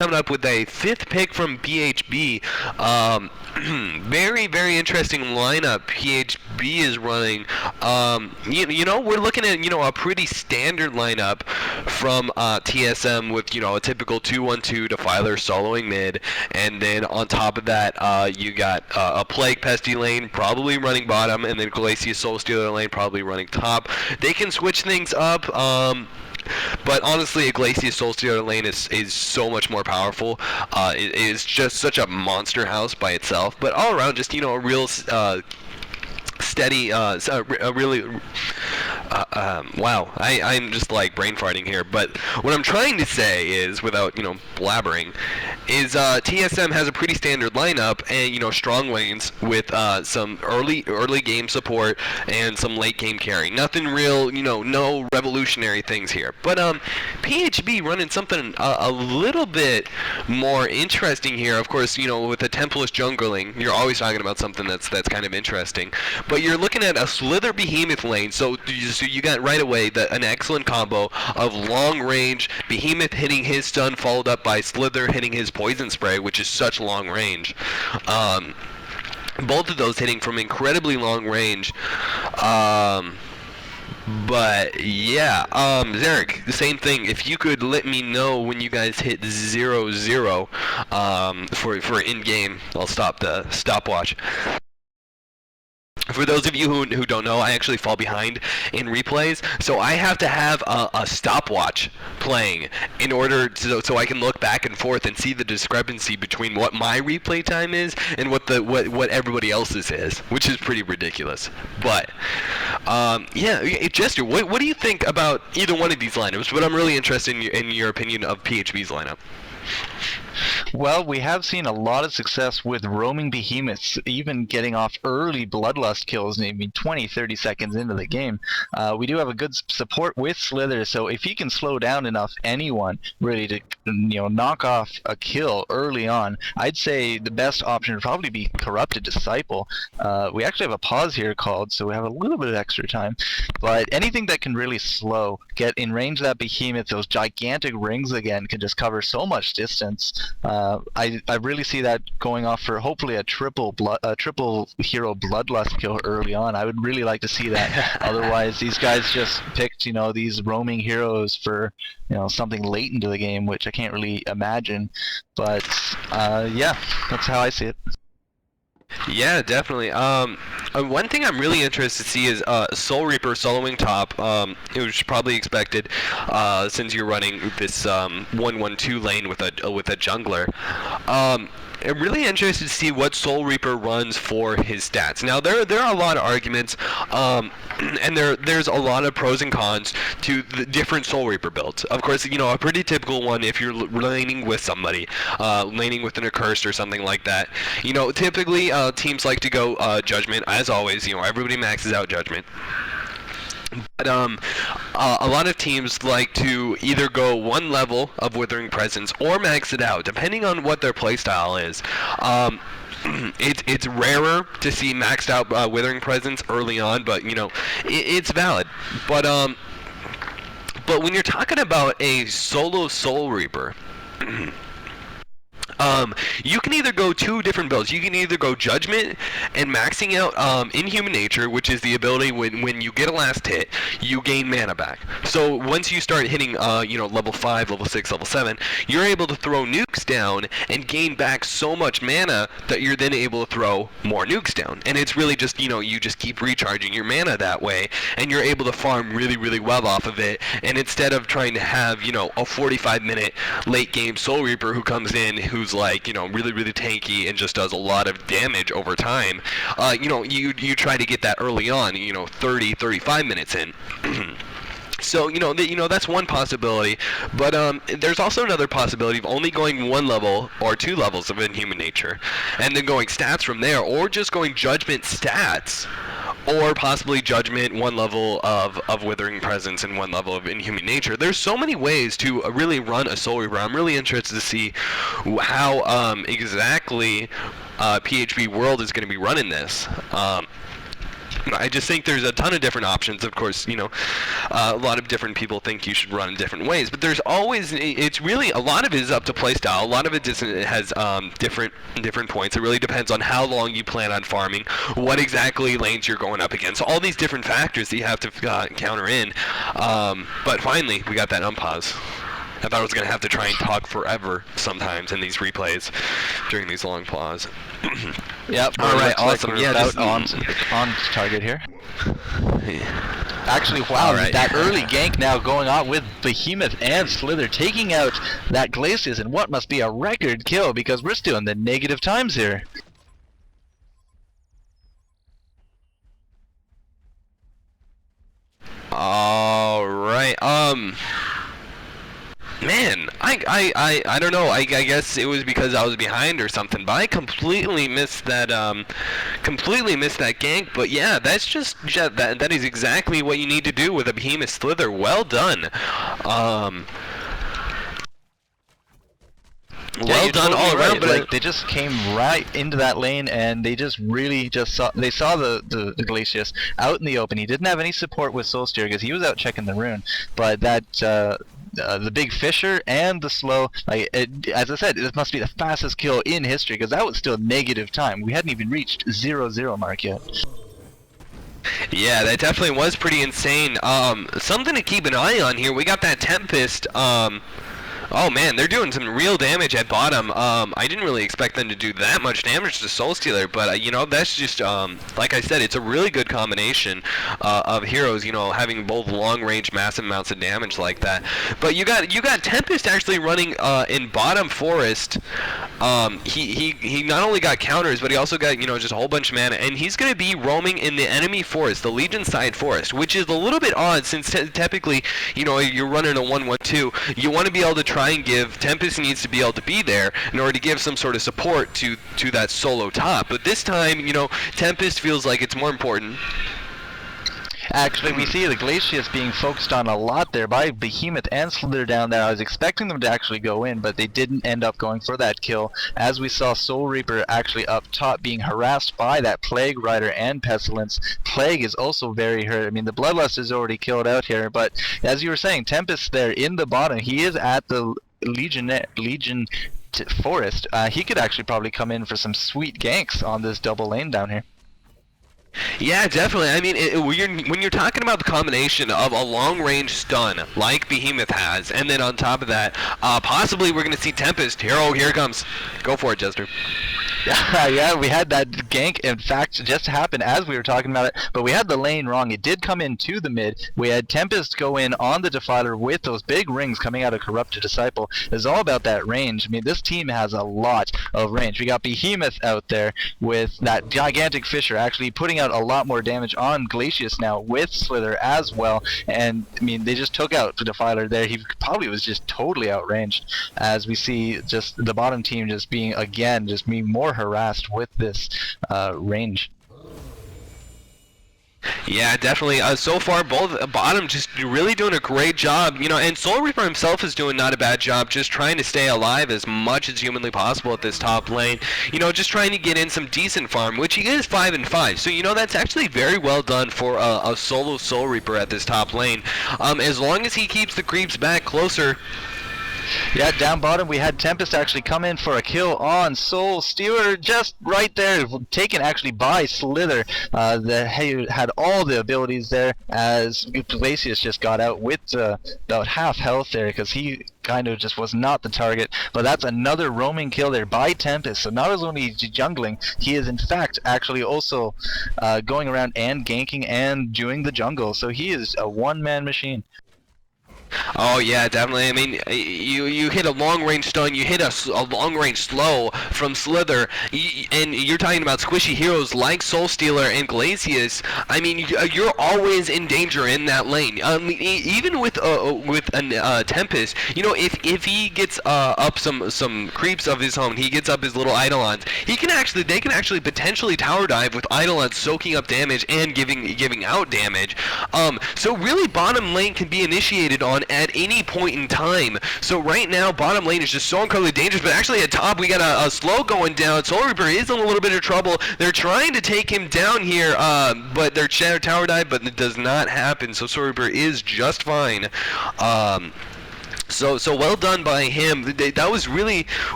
coming up with a 5th pick from PhB. Very, very interesting lineup PhB is running. We're looking at, a pretty standard lineup from tSm with, a typical 2-1-2 Defiler soloing mid. And then on top of that, you got a Plague Pesty lane probably running bottom, and then Glacius Soul Stealer lane probably running top. They can switch things up. But honestly, a Glacius Soul Stealer lane is so much more powerful. It is just such a monster house by itself. But all around, just a real steady, a really. Wow, I'm just like brain farting here. But what I'm trying to say is, without blabbering, is tSm has a pretty standard lineup and strong lanes with some early game support and some late game carry. Nothing real, no revolutionary things here. But PhB running something a little bit more interesting here. Of course, with the Tempest jungling, you're always talking about something that's kind of interesting. But you're looking at a Slither Behemoth lane, so you got right away an excellent combo of long range Behemoth hitting his stun, followed up by Slither hitting his poison spray, which is such long range. Both of those hitting from incredibly long range. But yeah, Zarek, the same thing. If you could let me know when you guys hit 0-0 for in game, I'll stop the stopwatch. For those of you who don't know, I actually fall behind in replays, so I have to have a stopwatch playing in order so I can look back and forth and see the discrepancy between what my replay time is and what everybody else's is, which is pretty ridiculous. But yeah, Jester, what do you think about either one of these lineups? But I'm really interested in your opinion of PhB's lineup. Well, we have seen a lot of success with roaming behemoths, even getting off early bloodlust kills, maybe 20-30 seconds into the game. We do have a good support with Slither, so if he can slow down enough anyone really to knock off a kill early on, I'd say the best option would probably be Corrupted Disciple. We actually have a pause here called, so we have a little bit of extra time. But anything that can really slow, get in range of that behemoth, those gigantic rings again can just cover so much distance. I really see that going off for hopefully a triple hero bloodlust kill early on. I would really like to see that. Otherwise, these guys just picked these roaming heroes for something late into the game, which I can't really imagine. But yeah, that's how I see it. Yeah, definitely. One thing I'm really interested to see is Soul Reaper soloing top. It was probably expected since you're running this 1-1-2 lane with a jungler. I'm really interested to see what Soul Reaper runs for his stats. Now, there are a lot of arguments, and there's a lot of pros and cons to the different Soul Reaper builds. Of course, a pretty typical one if you're laning with somebody, laning with an accursed or something like that. Typically teams like to go Judgment, as always. Everybody maxes out Judgment. But a lot of teams like to either go one level of Withering Presence or max it out, depending on what their playstyle is. It's rarer to see maxed out Withering Presence early on, but it's valid. But when you're talking about a solo Soul Reaper. You can either go two different builds. You can either go Judgment and maxing out Inhuman Nature, which is the ability when you get a last hit, you gain mana back. So once you start hitting level 5, level 6, level 7, you're able to throw nukes down and gain back so much mana that you're then able to throw more nukes down. And it's really just, you just keep recharging your mana that way, and you're able to farm really, really well off of it. And instead of trying to have, a 45-minute late game Soul Reaper who comes in, who's like, really, really tanky and just does a lot of damage over time, you try to get that early on, 30, 35 minutes in. So, that's one possibility, but there's also another possibility of only going one level or two levels of Inhuman Nature, and then going stats from there, or just going Judgment stats, or possibly Judgment, one level of Withering Presence, and one level of Inhuman Nature. There's so many ways to really run a Soul Reaper. I'm really interested to see how exactly PhB World is going to be running this. I just think there's a ton of different options. Of course, a lot of different people think you should run in different ways, but there's always, it's really, a lot of it is up to playstyle. A lot of it just has different points. It really depends on how long you plan on farming, what exactly lanes you're going up against, all these different factors that you have to counter in. But finally, we got that unpause. I thought I was going to have to try and talk forever sometimes in these replays during these long pause. Yep. All right, awesome. Like yeah, just on target here. Actually, wow, right. That early gank now going on with Behemoth and Slither, taking out that Glacius in what must be a record kill, because we're still in the negative times here. All right. Man, I don't know. I guess it was because I was behind or something, but I completely missed that gank. But yeah, that's just that is exactly what you need to do with a Behemoth Slither. Well done. Well done all around, but like, they just came right into that lane, and they just really saw the Glacius out in the open. He didn't have any support with Soulsteer because he was out checking the rune, but that the big Fisher and the slow, as I said, this must be the fastest kill in history, because that was still negative time. We hadn't even reached 0-0 mark yet. Yeah, that definitely was pretty insane. Something to keep an eye on here. We got that Tempest. Oh man, they're doing some real damage at bottom. I didn't really expect them to do that much damage to Soulstealer, but that's just like I said, it's a really good combination of heroes. Having both long-range, massive amounts of damage like that. But you got Tempest actually running in bottom forest. He not only got counters, but he also got just a whole bunch of mana, and he's gonna be roaming in the enemy forest, the Legion side forest, which is a little bit odd since typically you're running a 1-1-2. You want to be able to try and give Tempest needs to be able to be there in order to give some sort of support to that solo top. But this time, Tempest feels like it's more important. Actually, we see the Glacius being focused on a lot there by Behemoth and Slither down there. I was expecting them to actually go in, but they didn't end up going for that kill. As we saw Soul Reaper actually up top being harassed by that Plague Rider and Pestilence. Plague is also very hurt. I mean, the Bloodlust is already killed out here, but as you were saying, Tempest there in the bottom, he is at the Legion forest. He could actually probably come in for some sweet ganks on this double lane down here. Yeah, definitely. I mean, when you're talking about the combination of a long-range stun like Behemoth has, and then on top of that, possibly we're going to see Tempest. Here it comes. Go for it, Jester. Yeah, we had that gank, in fact, just happen as we were talking about it, but we had the lane wrong. It did come in to the mid. We had Tempest go in on the Defiler with those big rings coming out of Corrupted Disciple. It's all about that range. I mean, this team has a lot of range. We got Behemoth out there with that gigantic Fisher actually putting out a lot more damage on Glacius now with Slither as well, and I mean, they just took out the Defiler there. He probably was just totally outranged, as we see just the bottom team just being more harassed with this range. Yeah, definitely. So far, both bottom just really doing a great job, and Soul Reaper himself is doing not a bad job, just trying to stay alive as much as humanly possible at this top lane. Just trying to get in some decent farm, which he is 5-5. So that's actually very well done for a solo Soul Reaper at this top lane. As long as he keeps the creeps back closer. Yeah, down bottom we had Tempest actually come in for a kill on Soul Stealer, just right there, taken actually by Slither. He had all the abilities there, as Glacius just got out with about half health there, because he kind of just was not the target. But that's another roaming kill there by Tempest. So not only is he jungling, he is in fact actually also going around and ganking and doing the jungle. So he is a one-man machine. Oh yeah, definitely. I mean, you hit a long-range stun, you hit a long-range slow from Slither, and you're talking about squishy heroes like Soulstealer and Glacius. I mean, you're always in danger in that lane. Even with Tempest, if he gets up some creeps of his own, he gets up his little Eidolons, they can actually potentially tower dive with Eidolons soaking up damage and giving out damage. So really, bottom lane can be initiated on down at any point in time. So right now, bottom lane is just so incredibly dangerous, but actually at top, we got a slow going down. Solar Reaper is in a little bit of trouble. They're trying to take him down here, but their Shadow Tower died, but it does not happen, so Solar Reaper is just fine. So well done by him. That was really